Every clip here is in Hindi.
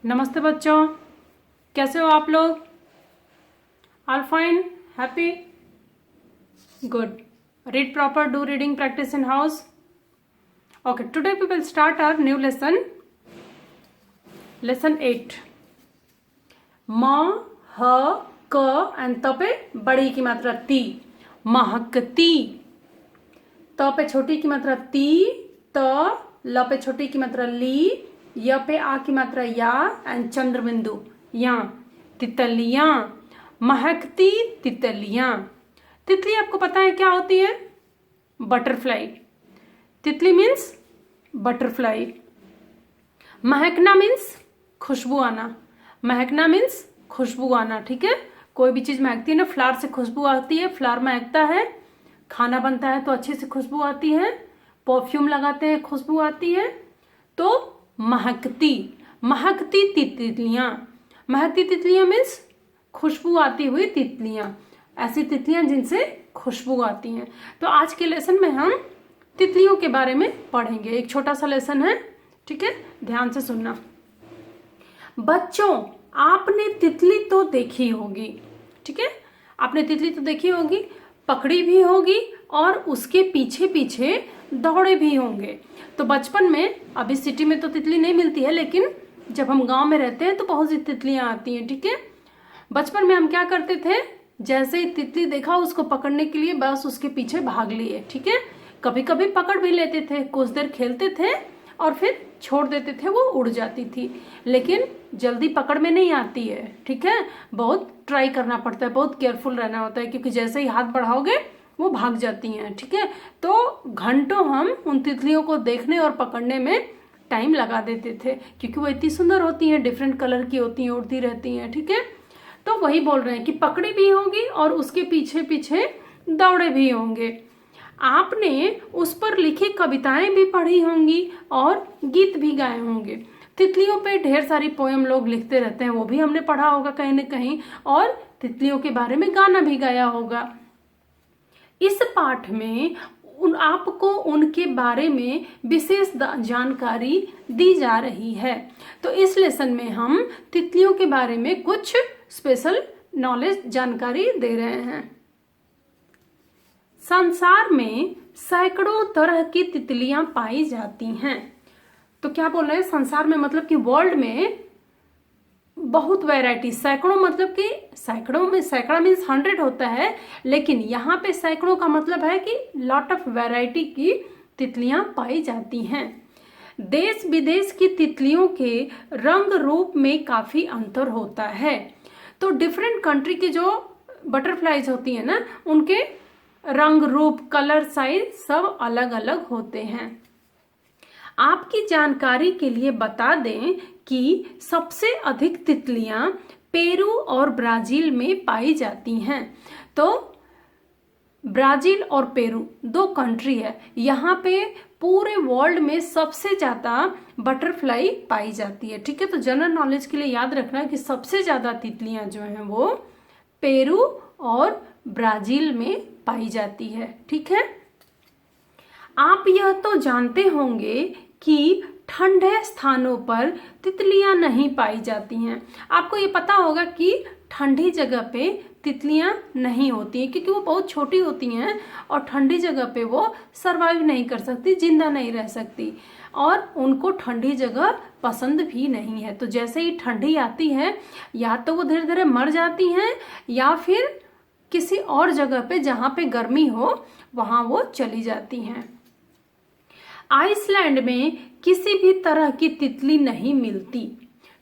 नमस्ते बच्चों, कैसे हो आप लोग? All fine, happy, good. Read proper, do reading practice in house. Okay, today we will start our new lesson. Lesson 8. म, ह, क एंड त पे बड़ी की मात्रा ती. महकती. त पे छोटी की मात्रा ती. त, ल पे छोटी की मात्रा ली. य पे आ की मात्रा या एंड चंद्र बिंदु या. तितलियां. महकती तितलियां. तितली आपको पता है क्या होती है? बटरफ्लाई. तितली मीन्स बटरफ्लाई. महकना मीन्स खुशबू आना. महकना मीन्स खुशबू आना. ठीक है, कोई भी चीज महकती है ना, फ्लावर से खुशबू आती है, फ्लावर महकता है. खाना बनता है तो अच्छे से खुशबू आती है. परफ्यूम लगाते हैं, खुशबू आती है. तो महकती. महकती तितलियां. महकती तितलियां मीन्स खुशबू आती हुई तितलियां. ऐसी तितलियां जिनसे खुशबू आती हैं. तो आज के लेसन में हम तितलियों के बारे में पढ़ेंगे. एक छोटा सा लेसन है, ठीक है, ध्यान से सुनना. बच्चों, आपने तितली तो देखी होगी. ठीक है, आपने तितली तो देखी होगी, पकड़ी भी होगी और उसके पीछे पीछे दौड़े भी होंगे. तो बचपन में, अभी सिटी में तो तितली नहीं मिलती है, लेकिन जब हम गांव में रहते हैं तो बहुत सी तितलियां आती हैं. ठीक है, बचपन में हम क्या करते थे, जैसे ही तितली देखा उसको पकड़ने के लिए बस उसके पीछे भाग लिए. ठीक है, कभी कभी पकड़ भी लेते थे, कुछ देर खेलते थे और फिर छोड़ देते थे, वो उड़ जाती थी. लेकिन जल्दी पकड़ में नहीं आती है. ठीक है, बहुत ट्राई करना पड़ता है, बहुत केयरफुल रहना होता है, क्योंकि जैसे ही हाथ बढ़ाओगे वो भाग जाती हैं. ठीक है, तो घंटों हम उन तितलियों को देखने और पकड़ने में टाइम लगा देते थे, क्योंकि वो इतनी सुंदर होती हैं, डिफरेंट कलर की होती हैं, उड़ती रहती हैं. ठीक है, तो वही बोल रहे हैं कि पकड़ी भी होगी और उसके पीछे पीछे दौड़े भी होंगे. आपने उस पर लिखी कविताएं भी पढ़ी होंगी और गीत भी गाए होंगे. तितलियों पे ढेर सारी पोयम लोग लिखते रहते हैं, वो भी हमने पढ़ा होगा कहीं न कहीं, और तितलियों के बारे में गाना भी गाया होगा. इस पाठ में आपको उनके बारे में विशेष जानकारी दी जा रही है. तो इस लेसन में हम तितलियों के बारे में कुछ स्पेशल नॉलेज जानकारी दे रहे हैं. संसार में सैकड़ों तरह की तितलियां पाई जाती हैं. तो क्या बोल रहे हैं, संसार में मतलब कि वर्ल्ड में बहुत वैरायटी. सैकड़ों मतलब कि सैकड़ों में, सैकड़ा मीन्स 100 होता है, लेकिन यहाँ पे सैकड़ों का मतलब है कि लॉट ऑफ वैरायटी की तितलियां पाई जाती हैं. देश विदेश की तितलियों के रंग रूप में काफी अंतर होता है. तो डिफरेंट कंट्री की जो बटरफ्लाईज होती है ना, उनके रंग रूप, कलर, साइज सब अलग अलग होते हैं. आपकी जानकारी के लिए बता दें कि सबसे अधिक तितलियां पेरू और ब्राजील में पाई जाती हैं. तो ब्राजील और पेरू दो कंट्री है, यहाँ पे पूरे वर्ल्ड में सबसे ज्यादा बटरफ्लाई पाई जाती है. ठीक है, तो जनरल नॉलेज के लिए याद रखना कि सबसे ज्यादा तितलियां जो हैं वो पेरू और ब्राजील में पाई जाती है. ठीक है, आप यह तो जानते होंगे कि ठंडे स्थानों पर तितलियां नहीं पाई जाती हैं. आपको ये पता होगा कि ठंडी जगह पे तितलियां नहीं होती हैं, क्योंकि वो बहुत छोटी होती हैं और ठंडी जगह पे वो सरवाइव नहीं कर सकती, जिंदा नहीं रह सकती, और उनको ठंडी जगह पसंद भी नहीं है. तो जैसे ही ठंडी आती है, या तो वो धीरे धीरे मर जाती हैं या फिर किसी और जगह पे जहां पे गर्मी हो वहां वो चली जाती हैं. आइसलैंड में किसी भी तरह की तितली नहीं मिलती.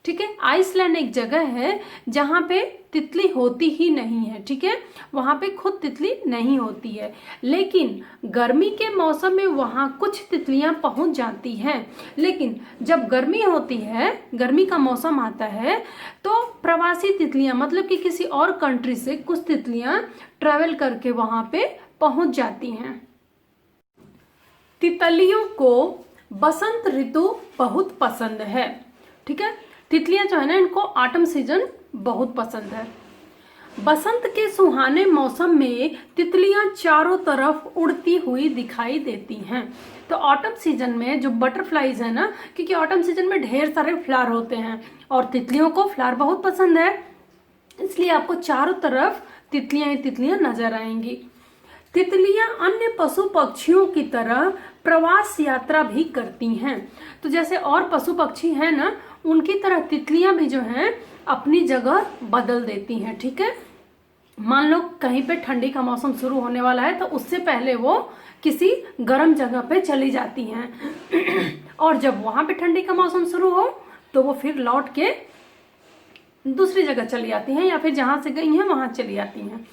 ठीक है, आइसलैंड एक जगह है जहां पे तितली होती ही नहीं है. ठीक है, वहां पे खुद तितली नहीं होती है, लेकिन गर्मी के मौसम में वहां कुछ तितलियां पहुंच जाती हैं. लेकिन जब गर्मी होती है, गर्मी का मौसम आता है, तो प्रवासी तितलियां मतलब कि किसी और कंट्री से कुछ तितलियां ट्रेवल करके वहां पे पहुंच जाती हैं. तितलियों को बसंत ऋतु बहुत पसंद है. ठीक है, तितलियां जो है ना, इनको ऑटम सीजन बहुत पसंद है. बसंत के सुहाने मौसम में तितलियां चारों तरफ उड़ती हुई दिखाई देती हैं। तो ऑटम सीजन में जो बटरफ्लाईज है ना, क्योंकि ऑटम सीजन में ढेर सारे फ्लावर होते हैं और तितलियों को फ्लावर बहुत पसंद है, इसलिए आपको चारों तरफ तितलियां ही तितलियां नजर आएंगी। तितलियां अन्य पशु पक्षियों की तरह प्रवास यात्रा भी करती हैं। तो जैसे और पशु पक्षी हैं ना, उनकी तरह तितलियां भी जो हैं अपनी जगह बदल देती हैं। ठीक है, मान लो कहीं पे ठंडी का मौसम शुरू होने वाला है तो उससे पहले वो किसी गर्म जगह पे चली जाती हैं और जब वहां पे ठंडी का मौसम शुरू हो तो वो फिर लौट के दूसरी जगह चली जाती हैं या फिर जहां से गई हैं वहां चली जाती हैं।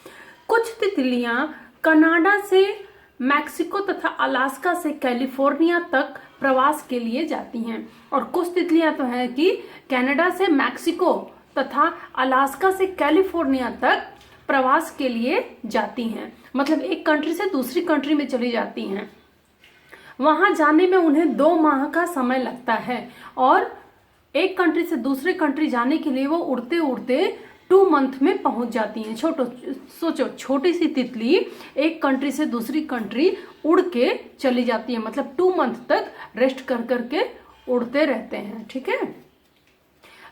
कुछ तितलियां कनाडा से मैक्सिको तथा अलास्का से कैलिफोर्निया तक प्रवास के लिए जाती हैं। और कुछ तितलियां तो है कि कनाडा से मैक्सिको तथा अलास्का से कैलिफोर्निया तक प्रवास के लिए जाती हैं, मतलब एक कंट्री से दूसरी कंट्री में चली जाती हैं। वहां जाने में उन्हें 2 माह का समय लगता है और एक कंट्री से दूसरे कंट्री जाने के लिए वो उड़ते उड़ते 2 मंथ में पहुंच जाती हैं। सोचो छोटी सी तितली एक कंट्री से दूसरी कंट्री उड़ के चली जाती है, मतलब 2 मंथ तक रेस्ट कर करके उड़ते रहते हैं। ठीक है,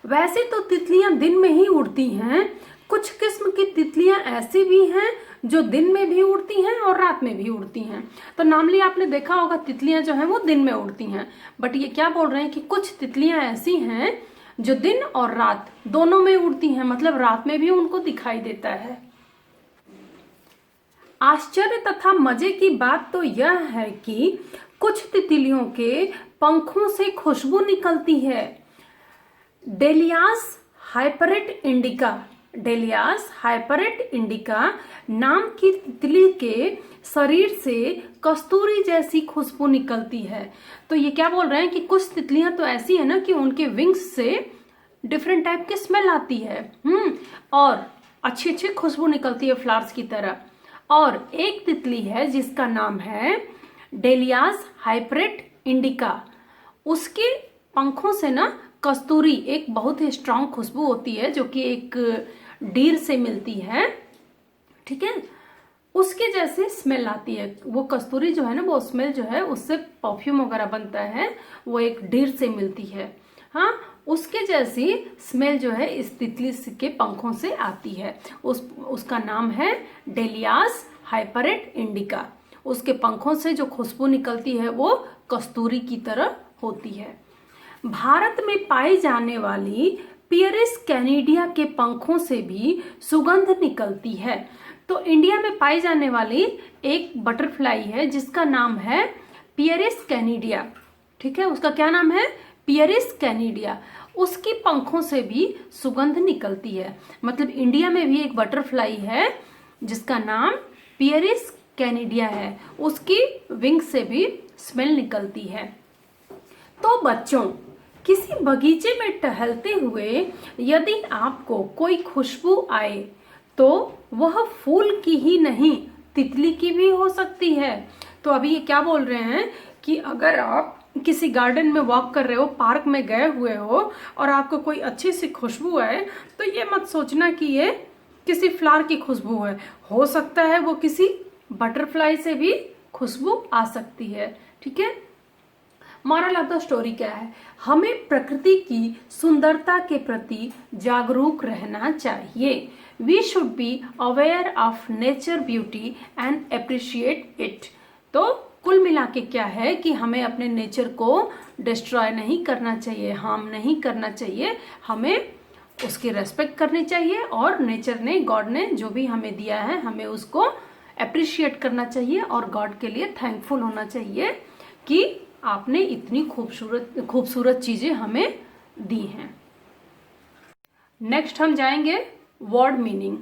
वैसे तो तितलियां दिन में ही उड़ती हैं, कुछ किस्म की तितलियां ऐसी भी हैं जो दिन में भी उड़ती हैं और रात में भी उड़ती हैं। तो नॉर्मली आपने देखा होगा तितलियां जो हैं वो दिन में उड़ती हैं, बट ये क्या बोल रहे हैं कि कुछ तितलियां ऐसी हैं जो दिन और रात दोनों में उड़ती हैं, मतलब रात में भी उनको दिखाई देता है। आश्चर्य तथा मजे की बात तो यह है कि कुछ तितलियों के पंखों से खुशबू निकलती है। डेलियास हाइपरेट इंडिका नाम की तितली के शरीर से कस्तूरी जैसी खुशबू निकलती है। तो ये क्या बोल रहे हैं कि कुछ तितलियां तो ऐसी है ना कि उनके विंग्स से डिफरेंट टाइप की स्मेल आती है और अच्छी अच्छी खुशबू निकलती है फ्लावर्स की तरह। और एक तितली है जिसका नाम है डेलियास हाइपरेट इंडिका, उसके पंखों से ना कस्तूरी एक बहुत ही स्ट्रांग खुशबू होती है जो कि एक डीर से मिलती है। ठीक है, उसके जैसे स्मेल आती है। वो कस्तूरी जो है ना, वो स्मेल जो है उससे परफ्यूम वगैरह बनता है, वो एक डीर से मिलती है। हाँ, उसके जैसी स्मेल जो है इस तितली के पंखों से आती है। उसका नाम है डेलियास हाइपरेट इंडिका। उसके पंखों से जो खुशबू निकलती है वो कस्तूरी की तरह होती है। भारत में पाई जाने वाली पियरिस कैनिडिया के पंखों से भी सुगंध निकलती है। तो इंडिया में पाई जाने वाली एक बटरफ्लाई है जिसका नाम है पियरिस कैनिडिया। ठीक है, उसका क्या नाम है? पियरिस कैनिडिया। उसकी पंखों से भी सुगंध निकलती है। मतलब इंडिया में भी एक बटरफ्लाई है जिसका नाम पियरिस कैनिडिया है, उसकी विंग से भी स्मेल निकलती है। तो बच्चों, किसी बगीचे में टहलते हुए यदि आपको कोई खुशबू आए तो वह फूल की ही नहीं तितली की भी हो सकती है। तो अभी ये क्या बोल रहे हैं कि अगर आप किसी गार्डन में वॉक कर रहे हो, पार्क में गए हुए हो और आपको कोई अच्छी सी खुशबू आए तो ये मत सोचना कि ये किसी फ्लावर की खुशबू है, हो सकता है वो किसी बटरफ्लाई से भी खुशबू आ सकती है। ठीक है, मॉरल ऑफ द स्टोरी क्या है? हमें प्रकृति की सुंदरता के प्रति जागरूक रहना चाहिए। We should be aware of nature beauty and appreciate it. तो कुल मिला के क्या है कि हमें अपने नेचर को डिस्ट्रॉय नहीं करना चाहिए, हार्म नहीं करना चाहिए, हमें उसकी रेस्पेक्ट करनी चाहिए और नेचर ने, गॉड ने जो भी हमें दिया है हमें उसको अप्रिशिएट करना चाहिए और गॉड के लिए थैंकफुल होना चाहिए कि आपने इतनी खूबसूरत चीजें हमें दी हैं। नेक्स्ट हम जाएंगे वर्ड मीनिंग।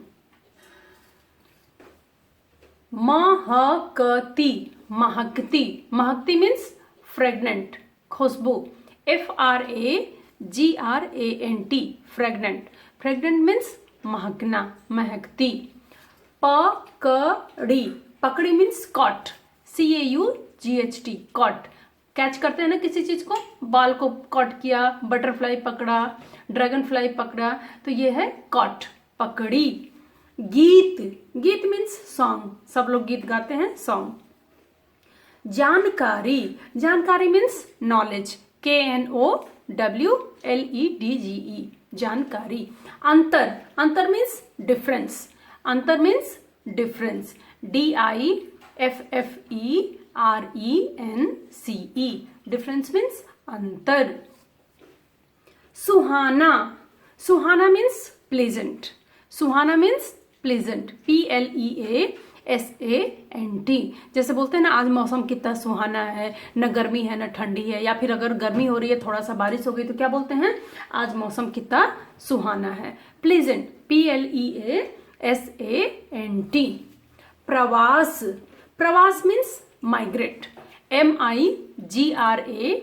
महकती, महकती, महकती मीन्स फ्रेगनेंट, खुशबू। FRAGRANT, fragrant. फ्रेगनेंट मीन्स महकना, महकती। पकड़ी, पकड़ी means caught, CAUGHT, caught. Catch करते हैं ना किसी चीज को, बाल को कॉट किया, बटरफ्लाई पकड़ा, ड्रैगन फ्लाई पकड़ा, तो ये है कॉट, पकड़ी। गीत, गीत मीन्स सॉन्ग, सब लोग गीत गाते हैं, सॉन्ग। जानकारी, जानकारी मीन्स नॉलेज, KNOWLEDGE, जानकारी। अंतर, अंतर मीन्स डिफरेंस, अंतर means difference, DIFFERENCE, difference means अंतर। सुहाना, सुहाना मीन्स प्लेजेंट, सुहाना मीन्स प्लेजेंट, PLEASANT। जैसे बोलते हैं ना आज मौसम कितना सुहाना है, न गर्मी है न ठंडी है, या फिर अगर गर्मी हो रही है थोड़ा सा बारिश हो गई तो क्या बोलते हैं, आज मौसम कितना सुहाना है, प्लेजेंट, PLEASANT। प्रवास, प्रवास means migrate, MIGRATE,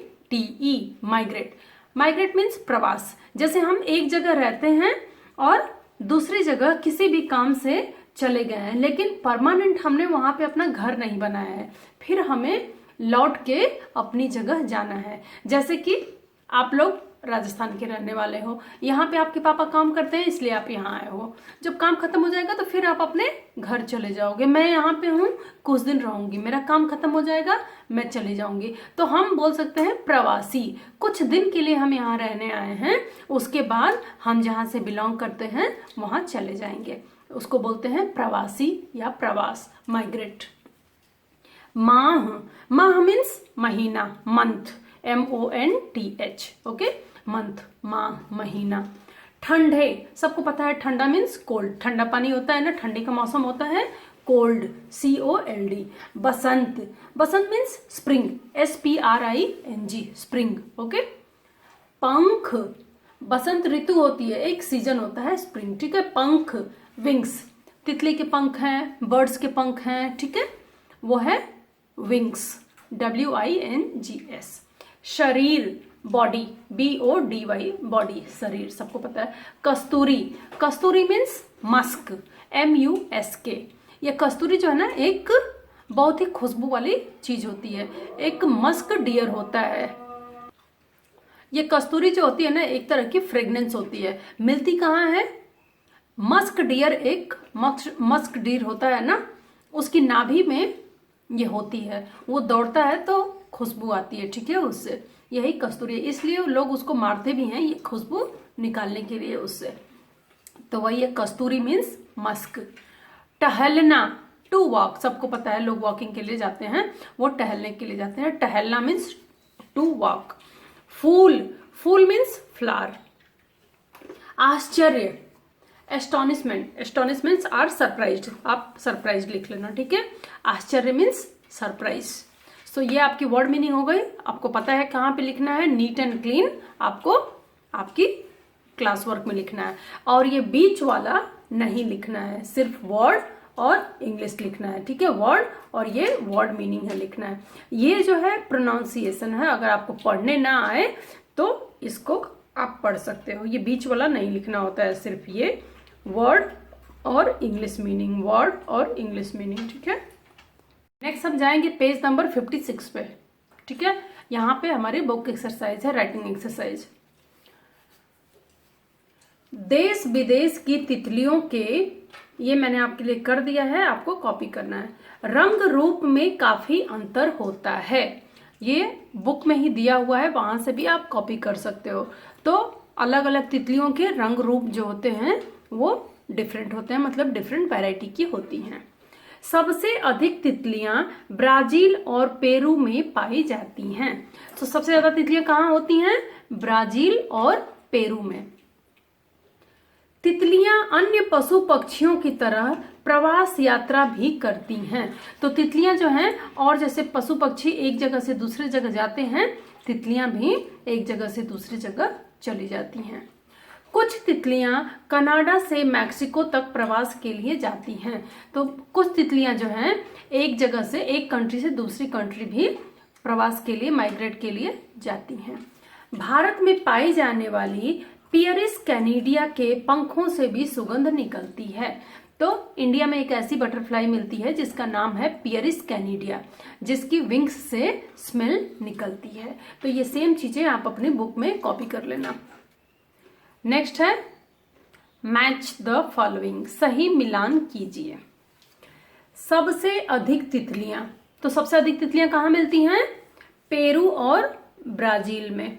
migrate, migrate means प्रवास। जैसे हम एक जगह रहते हैं और दूसरी जगह किसी भी काम से चले गए हैं, लेकिन परमानेंट हमने वहां पे अपना घर नहीं बनाया है, फिर हमें लौट के अपनी जगह जाना है। जैसे कि आप लोग राजस्थान के रहने वाले हो, यहाँ पे आपके पापा काम करते हैं इसलिए आप यहाँ आए हो, जब काम खत्म हो जाएगा तो फिर आप अपने घर चले जाओगे। मैं यहाँ पे हूँ, कुछ दिन रहूंगी, मेरा काम खत्म हो जाएगा, मैं चली जाऊंगी, तो हम बोल सकते हैं प्रवासी। कुछ दिन के लिए हम यहाँ रहने आए हैं, उसके बाद हम जहाँ से बिलोंग करते हैं वहां चले जाएंगे, उसको बोलते हैं प्रवासी या प्रवास, माइग्रेट। माह, माह मीन्स महीना, मंथ, MONTH, ओके, मंथ, माह, महीना। ठंडे, सबको पता है ठंडा मीन्स कोल्ड, ठंडा पानी होता है ना, ठंडी का मौसम होता है, कोल्ड, COLD। बसंत, बसंत means spring, SPRING, spring, okay. पंख, बसंत ऋतु होती है, एक सीजन होता है स्प्रिंग, ठीक है। पंख, विंग्स, तितली के पंख हैं, बर्ड्स के पंख हैं, ठीक है, वो है विंग्स, WINGS। शरीर, बॉडी, BODY, बॉडी, शरीर, सबको पता है। कस्तूरी, कस्तूरी मीन्स मस्क, MUSK। ये कस्तूरी जो है ना एक बहुत ही खुशबू वाली चीज होती है, एक मस्क डियर होता है। ये कस्तूरी जो होती है ना एक तरह की फ्रेग्रेंस होती है, मिलती कहाँ है, मस्क डियर, एक मस्क डियर होता है ना, उसकी नाभि में ये होती है, वो दौड़ता है तो खुशबू आती है, ठीक है, उससे, यही कस्तूरी है, इसलिए लोग उसको मारते भी हैं ये खुशबू निकालने के लिए उससे, तो वही है कस्तूरी मीन्स मस्क। टहलना, टू वॉक, सबको पता है लोग वॉकिंग के लिए जाते हैं, वो टहलने के लिए जाते हैं, टहलना मीन्स टू वॉक। फूल, फूल मीन्स फ्लावर। आश्चर्य, एस्टोनिशमेंट, एस्टोनिशमेंट्स आर सरप्राइज्ड, आप सरप्राइज लिख लेना, ठीक है। आश्चर्य मीन्स सरप्राइज। सो ये आपकी वर्ड मीनिंग हो गई, आपको पता है कहाँ पे लिखना है, नीट एंड क्लीन आपको आपकी क्लास वर्क में लिखना है, और ये बीच वाला नहीं लिखना है, सिर्फ वर्ड और इंग्लिश लिखना है, ठीक है, वर्ड और ये वर्ड मीनिंग है लिखना है। ये जो है प्रोनाउंसिएशन है, अगर आपको पढ़ने ना आए तो इसको आप पढ़ सकते हो, ये बीच वाला नहीं लिखना होता है, सिर्फ ये वर्ड और इंग्लिश मीनिंग, वर्ड और इंग्लिश मीनिंग, ठीक है। नेक्स्ट हम जाएंगे पेज नंबर 56 पे, ठीक है। यहाँ पे हमारी बुक एक्सरसाइज है, राइटिंग एक्सरसाइज। देश विदेश की तितलियों के, ये मैंने आपके लिए कर दिया है, आपको कॉपी करना है। रंग रूप में काफी अंतर होता है, ये बुक में ही दिया हुआ है, वहां से भी आप कॉपी कर सकते हो। तो अलग अलग तितलियों के रंग रूप जो होते हैं वो डिफरेंट होते हैं, मतलब डिफरेंट वैरायटी की होती हैं। सबसे अधिक तितलियां ब्राजील और पेरू में पाई जाती हैं। तो सबसे ज्यादा तितलियां कहाँ होती हैं, ब्राजील और पेरू में। तितलियां अन्य पशु पक्षियों की तरह प्रवास यात्रा भी करती हैं। तो तितलियां जो हैं, और जैसे पशु पक्षी एक जगह से दूसरी जगह जाते हैं, तितलियां भी एक जगह से दूसरी जगह चली जाती हैं। कुछ तितलियां कनाडा से मैक्सिको तक प्रवास के लिए जाती हैं। तो कुछ तितलियां जो हैं एक जगह से, एक कंट्री से दूसरी कंट्री भी प्रवास के लिए, माइग्रेट के लिए जाती हैं। भारत में पाई जाने वाली पियरिस कैनिडिया के पंखों से भी सुगंध निकलती है। तो इंडिया में एक ऐसी बटरफ्लाई मिलती है जिसका नाम है पियरिस कैनिडिया, जिसकी विंग्स से स्मेल निकलती है। तो ये सेम चीजें आप अपनी बुक में कॉपी कर लेना। नेक्स्ट है मैच द फॉलोइंग, सही मिलान कीजिए। सबसे अधिक तितलियां, तो सबसे अधिक तितलियां कहाँ मिलती हैं? पेरू और ब्राजील में।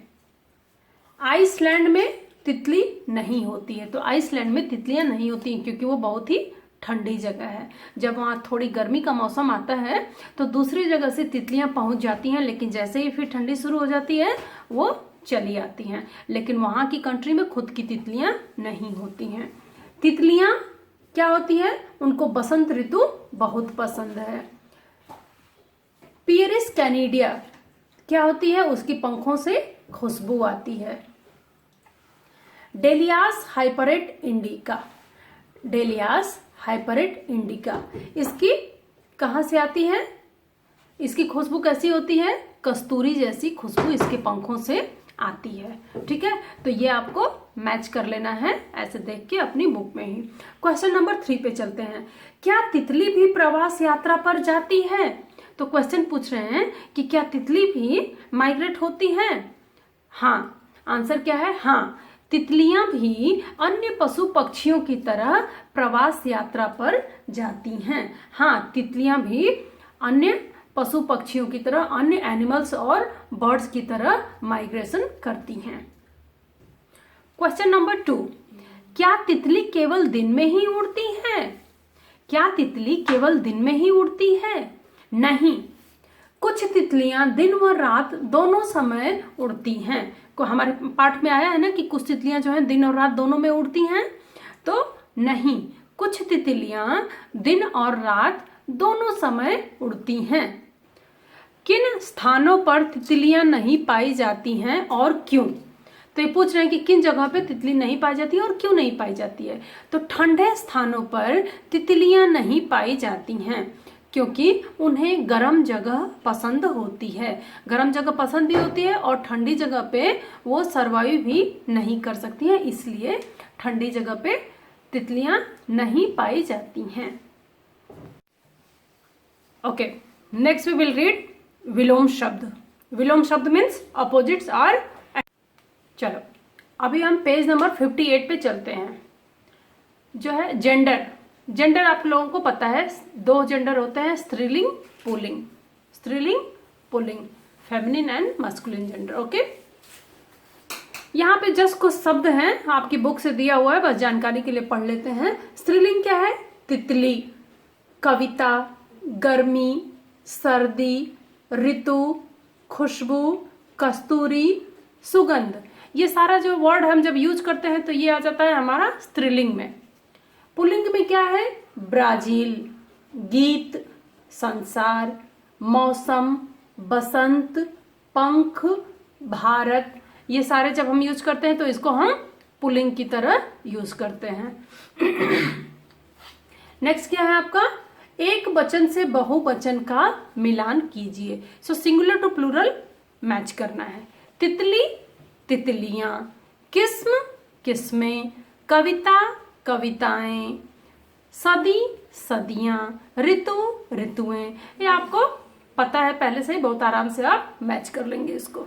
आइसलैंड में तितली नहीं होती है, तो आइसलैंड में तितलियां नहीं होती हैं क्योंकि वो बहुत ही ठंडी जगह है। जब वहाँ थोड़ी गर्मी का मौसम आता है तो दूसरी जगह से तितलियां पहुंच जाती हैं, लेकिन जैसे ही फिर ठंडी शुरू हो जाती है वो चली आती हैं। लेकिन वहाँ की कंट्री में खुद की तितलियां नहीं होती हैं। तितलियां क्या होती है? उनको बसंत ऋतु बहुत पसंद है। पियरिस कैनिडिया क्या होती है? उसकी पंखों से खुशबू आती है। डेलियास हाइपरेट इंडिका, डेलियास हाइपरेट इंडिका, इसकी कहाँ से आती है? इसकी खुशबू कैसी होती है? कस्तूरी जैसी खुशबू इसके पंखों से आती है। ठीक है, तो ये आपको मैच कर लेना है ऐसे देख के अपनी बुक में ही। क्वेश्चन नंबर 3 पे चलते हैं। क्या तितली भी प्रवास यात्रा पर जाती है? तो क्वेश्चन पूछ रहे हैं कि क्या तितली भी माइग्रेट होती हैं? हाँ, आंसर क्या है? हाँ, तितलियां भी अन्य पशु पक्षियों की तरह प्रवास यात्रा पर जाती हैं। हाँ, तितलियां भी अन्य पशु पक्षियों की तरह, अन्य एनिमल्स और बर्ड्स की तरह माइग्रेशन करती हैं। क्वेश्चन नंबर 2, क्या तितली केवल दिन में ही उड़ती है? क्या तितली केवल दिन में ही उड़ती है? नहीं, कुछ तितलियां दिन व रात दोनों समय उड़ती हैं। को हमारे पाठ में आया है ना कि कुछ तितलियां जो हैं दिन और रात दोनों में उड़ती हैं, तो नहीं, कुछ तितलियां दिन और रात दोनों समय उड़ती हैं। किन स्थानों पर तितलियां नहीं पाई जाती हैं और क्यों? तो ये पूछ रहे हैं कि किन जगह पे तितली नहीं पाई जाती है और क्यों नहीं पाई जाती है। तो ठंडे स्थानों पर तितलियां नहीं पाई जाती हैं क्योंकि उन्हें गर्म जगह पसंद होती है। गर्म जगह पसंद भी होती है और ठंडी जगह पे वो सर्वाइव भी नहीं कर सकती हैं, इसलिए ठंडी जगह पे तितलियां नहीं पाई जाती हैं। Okay, next we will read विलोम शब्द। विलोम शब्द मीन्स अपोजिट्स आर। चलो अभी हम पेज नंबर 58 पे चलते हैं, जो है जेंडर। जेंडर आप लोगों को पता है, 2 जेंडर होते हैं, स्त्रीलिंग पुल्लिंग। स्त्रीलिंग pulling, feminine and masculine gender. Okay, यहाँ पे जस्ट कुछ शब्द हैं, आपकी बुक से दिया हुआ है, बस जानकारी के लिए पढ़ लेते हैं। स्त्रीलिंग क्या है? तितली, कविता, गर्मी, सर्दी, ऋतु, खुशबू, कस्तूरी, सुगंध। ये सारा जो वर्ड हम जब यूज करते हैं तो ये आ जाता है हमारा स्त्रीलिंग में। पुल्लिंग में क्या है? ब्राजील, गीत, संसार, मौसम, बसंत, पंख, भारत। ये सारे जब हम यूज करते हैं तो इसको हम पुल्लिंग की तरह यूज करते हैं। नेक्स्ट क्या है आपका? एक वचन से बहुवचन का मिलान कीजिए। सो सिंगुलर टू प्लूरल मैच करना है। तितली, तितलियां, किस्म, किस्में, कविता, कविताएं, सदी, सदियां, ऋतु, ऋतुएं। ये आपको पता है पहले से ही, बहुत आराम से आप मैच कर लेंगे इसको।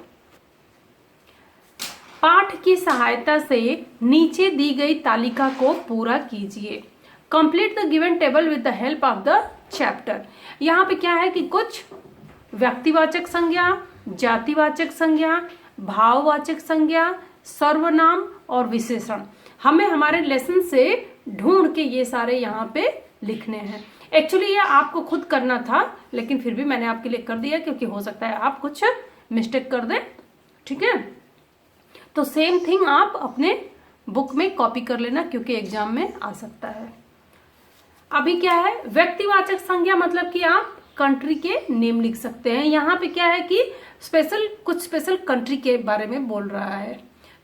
पाठ की सहायता से नीचे दी गई तालिका को पूरा कीजिए। Complete the given table with the help of the chapter. यहाँ पे क्या है कि कुछ व्यक्तिवाचक संज्ञा, जातिवाचक संज्ञा, भाववाचक संज्ञा, सर्वनाम और विशेषण हमें हमारे लेसन से ढूंढ के ये सारे यहाँ पे लिखने हैं। एक्चुअली ये आपको खुद करना था, लेकिन फिर भी मैंने आपके लिए कर दिया क्योंकि हो सकता है आप कुछ मिस्टेक कर दें। ठीक है, तो सेम थिंग आप अपने बुक में कॉपी कर लेना क्योंकि एग्जाम में आ सकता है। अभी क्या है? व्यक्तिवाचक संज्ञा मतलब कि आप कंट्री के नेम लिख सकते हैं। यहाँ पे क्या है कि कुछ स्पेशल कंट्री के बारे में बोल रहा है।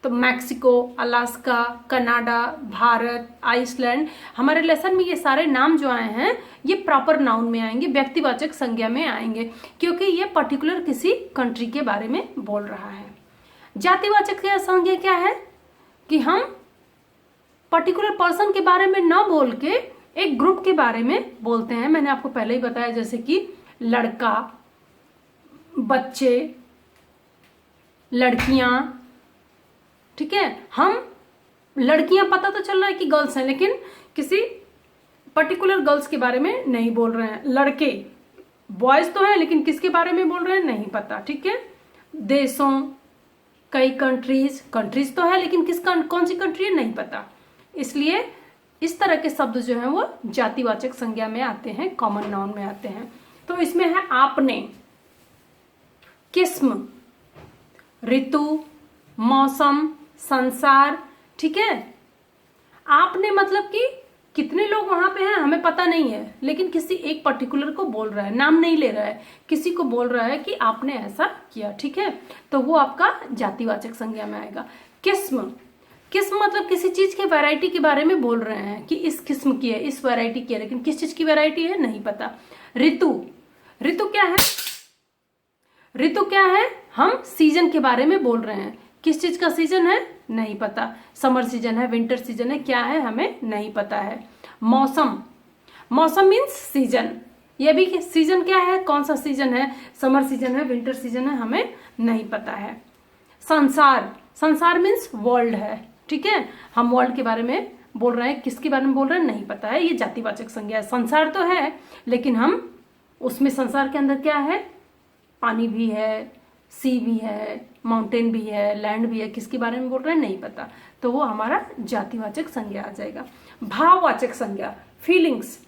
तो Mexico, Alaska, Canada, Bharat, Iceland, हमारे लेसन में ये सारे नाम जो आए हैं ये प्रॉपर नाउन में आएंगे, व्यक्तिवाचक संज्ञा में आएंगे, क्योंकि ये पर्टिकुलर किसी कंट्री के बारे में बोल रहा है। जातिवाचक संज्ञा क्या है कि हम पर्टिकुलर पर्सन के बारे में न बोल के एक ग्रुप के बारे में बोलते हैं। मैंने आपको पहले ही बताया, जैसे कि लड़का, बच्चे, लड़कियां। ठीक है, हम लड़कियां पता तो चल रहा है कि गर्ल्स हैं, लेकिन किसी पर्टिकुलर गर्ल्स के बारे में नहीं बोल रहे हैं। लड़के बॉयज तो है, लेकिन किसके बारे में बोल रहे हैं नहीं पता, ठीक है। देशों, कई कंट्रीज, कंट्रीज तो है लेकिन कौन सी कंट्री है नहीं पता। इसलिए इस तरह के शब्द जो है वो जातिवाचक संज्ञा में आते हैं, कॉमन नाउन में आते हैं। तो इसमें है आपने, किस्म, ऋतु, मौसम, संसार, ठीक है। आपने मतलब कि कितने लोग वहां पे हैं हमें पता नहीं है, लेकिन किसी एक पर्टिकुलर को बोल रहा है, नाम नहीं ले रहा है, किसी को बोल रहा है कि आपने ऐसा किया, ठीक है। तो वो आपका जातिवाचक संज्ञा में आएगा। किस्म, किस्म मतलब किसी चीज के वैरायटी के बारे में बोल रहे हैं कि इस किस्म की है, इस वैरायटी की है, लेकिन किस चीज की वैरायटी है नहीं पता। ऋतु, ऋतु क्या है? ऋतु क्या है? हम सीजन के बारे में बोल रहे हैं। किस चीज का सीजन है नहीं पता। समर सीजन है, विंटर सीजन है, क्या है हमें नहीं पता है। मौसम, मौसम मीन्स सीजन, ये भी सीजन क्या है, कौन सा सीजन है, समर सीजन है, विंटर सीजन है, हमें नहीं पता है। संसार, संसार मीन्स वर्ल्ड है, ठीक है। हम वर्ल्ड के बारे में बोल रहे हैं, किसके बारे में बोल रहे हैं नहीं पता है, ये जातिवाचक संज्ञा है। संसार तो है लेकिन हम उसमें संसार के अंदर क्या है, पानी भी है, सी भी है, माउंटेन भी है, लैंड भी है, किसके बारे में बोल रहे हैं नहीं पता, तो वो हमारा जातिवाचक संज्ञा आ जाएगा। भाववाचक संज्ञा, फीलिंग्स,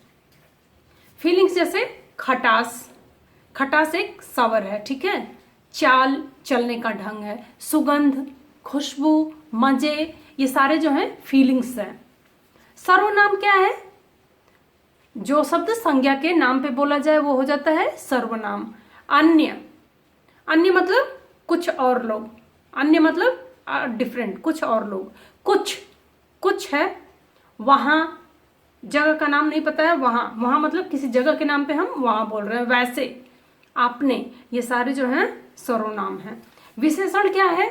फीलिंग्स जैसे खटास, खटास एक सवर है, ठीक है। चाल, चलने का ढंग है। सुगंध, खुशबू, मजे, ये सारे जो हैं फीलिंग्स हैं। सर्वनाम क्या है? जो शब्द संज्ञा के नाम पे बोला जाए वो हो जाता है सर्वनाम। अन्य, अन्य मतलब कुछ और लोग, अन्य मतलब डिफरेंट, कुछ और लोग। कुछ, कुछ है, वहां, जगह का नाम नहीं पता है, वहां, वहां मतलब किसी जगह के नाम पे हम वहां बोल रहे हैं। वैसे, आपने, ये सारे जो हैं सर्वनाम हैं। विशेषण क्या है?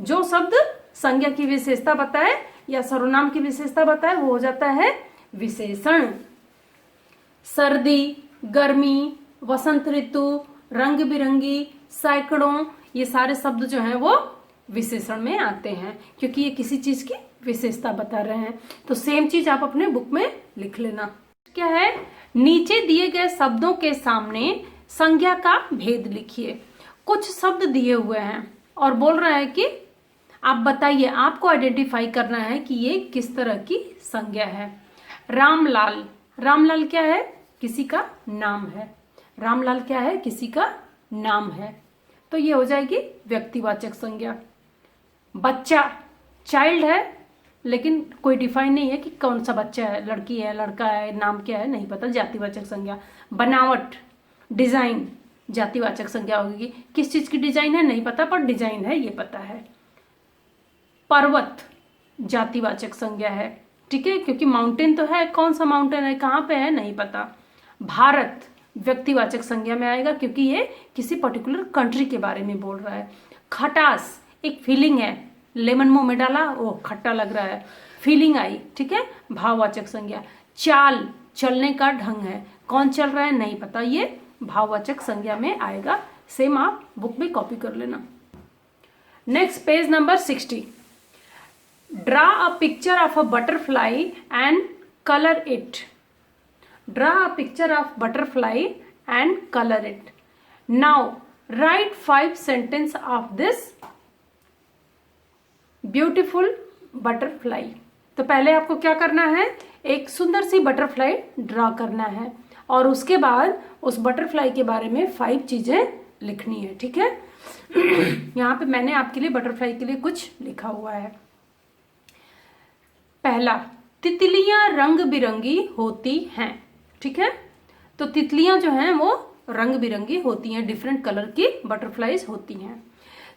जो शब्द संज्ञा की विशेषता बताए या सर्वनाम की विशेषता बताए वो हो जाता है विशेषण। सर्दी, गर्मी, वसंत ऋतु, रंग बिरंगी, सैकड़ों, ये सारे शब्द जो हैं वो विशेषण में आते हैं, क्योंकि ये किसी चीज की विशेषता बता रहे हैं। तो सेम चीज आप अपने बुक में लिख लेना। क्या है? नीचे दिए गए शब्दों के सामने संज्ञा का भेद लिखिए। कुछ शब्द दिए हुए हैं और बोल रहा है कि आप बताइए, आपको आइडेंटिफाई करना है कि ये किस तरह की संज्ञा है। रामलाल, रामलाल क्या है? किसी का नाम है। रामलाल क्या है? किसी का नाम है, तो ये हो जाएगी व्यक्तिवाचक संज्ञा। बच्चा, चाइल्ड है लेकिन कोई डिफाइन नहीं है कि कौन सा बच्चा है, लड़की है, लड़का है, नाम क्या है नहीं पता, जातिवाचक संज्ञा। बनावट, डिजाइन, जातिवाचक संज्ञा होगी। किस चीज की डिजाइन है नहीं पता, पर डिजाइन है ये पता है। पर्वत, जातिवाचक संज्ञा है, ठीक है, क्योंकि माउंटेन तो है, कौन सा माउंटेन है, कहाँ पे है नहीं पता। भारत, व्यक्तिवाचक संज्ञा में आएगा क्योंकि ये किसी पर्टिकुलर कंट्री के बारे में बोल रहा है। खटास, एक फीलिंग है, लेमन मुंह में डाला, ओह खट्टा लग रहा है, फीलिंग आई, ठीक है, भाववाचक संज्ञा। चाल, चलने का ढंग है, कौन चल रहा है नहीं पता, ये भाववाचक संज्ञा में आएगा। सेम आप बुक में कॉपी कर लेना। Next, page number 60। Draw a picture of a butterfly and colour it. Draw a picture of butterfly and color it. Now write 5 sentences of this beautiful butterfly. तो पहले आपको क्या करना है, एक सुंदर सी बटरफ्लाई ड्रा करना है और उसके बाद उस बटरफ्लाई के बारे में 5 चीजें लिखनी है, ठीक है। यहाँ पे मैंने आपके लिए बटरफ्लाई के लिए कुछ लिखा हुआ है। पहला, तितलियां रंग बिरंगी होती हैं, ठीक है। तो तितलियां जो हैं वो रंग बिरंगी होती हैं, डिफरेंट कलर की बटरफ्लाईज होती हैं।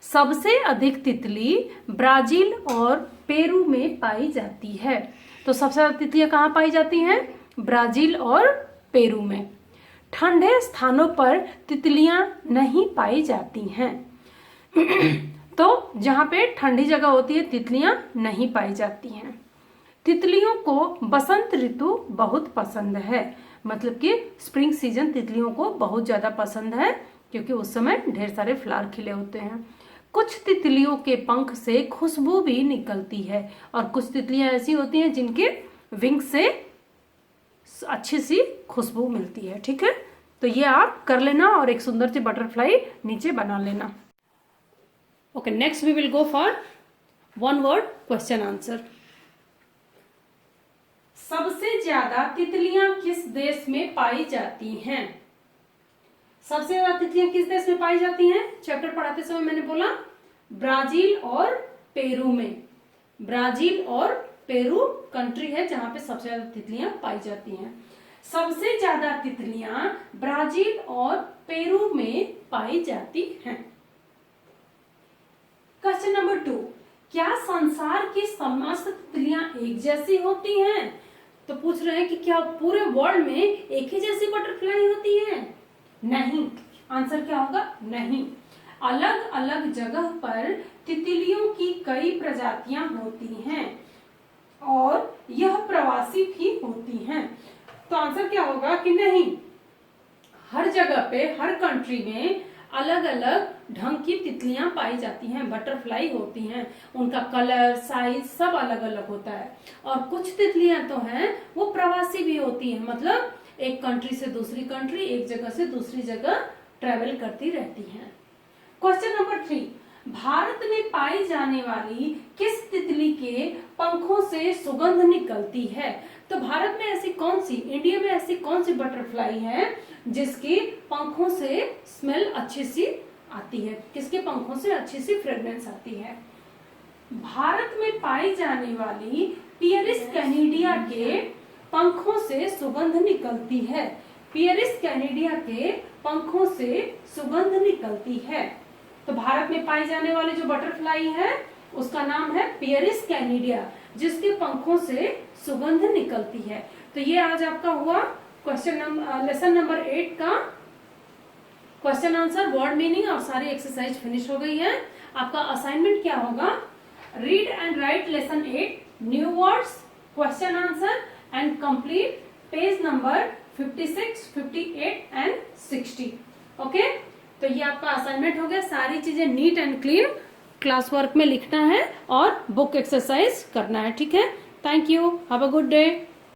सबसे अधिक तितली ब्राजील और पेरू में पाई जाती है। तो सबसे ज्यादा तितलियां कहाँ पाई जाती हैं? ब्राजील और पेरू में। ठंडे स्थानों पर तितलियां नहीं पाई जाती हैं। तो जहां पे ठंडी जगह होती है तितलियां नहीं पाई जाती हैं। तितलियों को बसंत ऋतु बहुत पसंद है, मतलब कि स्प्रिंग सीजन तितलियों को बहुत ज्यादा पसंद है क्योंकि उस समय ढेर सारे फ्लावर खिले होते हैं। कुछ तितलियों के पंख से खुशबू भी निकलती है और कुछ तितलियां ऐसी होती हैं जिनके विंग से अच्छी सी खुशबू मिलती है। ठीक है, तो ये आप कर लेना और एक सुंदर सी बटरफ्लाई नीचे बना लेना। Okay, next we will go for one word question answer. सबसे ज्यादा तितलियां किस देश में पाई जाती हैं? सबसे ज्यादा तितलियां किस देश में पाई जाती हैं? चैप्टर पढ़ाते समय मैंने बोला ब्राजील और पेरू में। ब्राजील और पेरू कंट्री है जहां पे सबसे ज्यादा तितलियां पाई जाती हैं। सबसे ज्यादा तितलियां ब्राजील और पेरू में पाई जाती हैं। क्वेश्चन नंबर 2, क्या संसार की समस्त तितलियां एक जैसी होती हैं? तो पूछ रहे हैं कि क्या पूरे वर्ल्ड में एक ही जैसी बटरफ्लाई होती है? नहीं। आंसर क्या होगा? नहीं। अलग अलग जगह पर तितलियों की कई प्रजातियां होती हैं और यह प्रवासी भी होती हैं। तो आंसर क्या होगा कि नहीं, हर जगह पे, हर कंट्री में अलग अलग ढंग की तितलियां पाई जाती हैं, बटरफ्लाई होती हैं, उनका कलर, साइज सब अलग अलग होता है। और कुछ तितलियां तो हैं वो प्रवासी भी होती हैं, मतलब एक कंट्री से दूसरी कंट्री, एक जगह से दूसरी जगह ट्रेवल करती रहती हैं। क्वेश्चन नंबर 3, भारत में पाई जाने वाली किस तितली के पंखों से सुगंध निकलती है? तो भारत में ऐसी कौन सी, इंडिया में ऐसी कौन सी बटरफ्लाई है जिसके पंखों से स्मेल अच्छी सी आती है, किसके पंखों से अच्छी सी फ्रेग्रेंस आती है? भारत में पाई जाने वाली पियरिस कैनिडिया के पंखों से सुगंध निकलती है। पियरिस कैनिडिया के पंखों से सुगंध निकलती है। तो भारत में पाई जाने वाली जो बटरफ्लाई है उसका नाम है पियरिस कैनिडिया, जिसके पंखों से सुगंध निकलती है। तो ये आज आपका हुआ लेसन नंबर 8 का क्वेश्चन आंसर, वर्ड मीनिंग और सारी एक्सरसाइज फिनिश हो गई है। आपका असाइनमेंट क्या होगा? Read and right lesson 8 new words, question answer and complete page number 56, 58 and 60। Okay, तो ये आपका असाइनमेंट हो गया। सारी चीजें neat and clean class work में लिखना है और बुक एक्सरसाइज करना है। ठीक है, thank you, have a good day.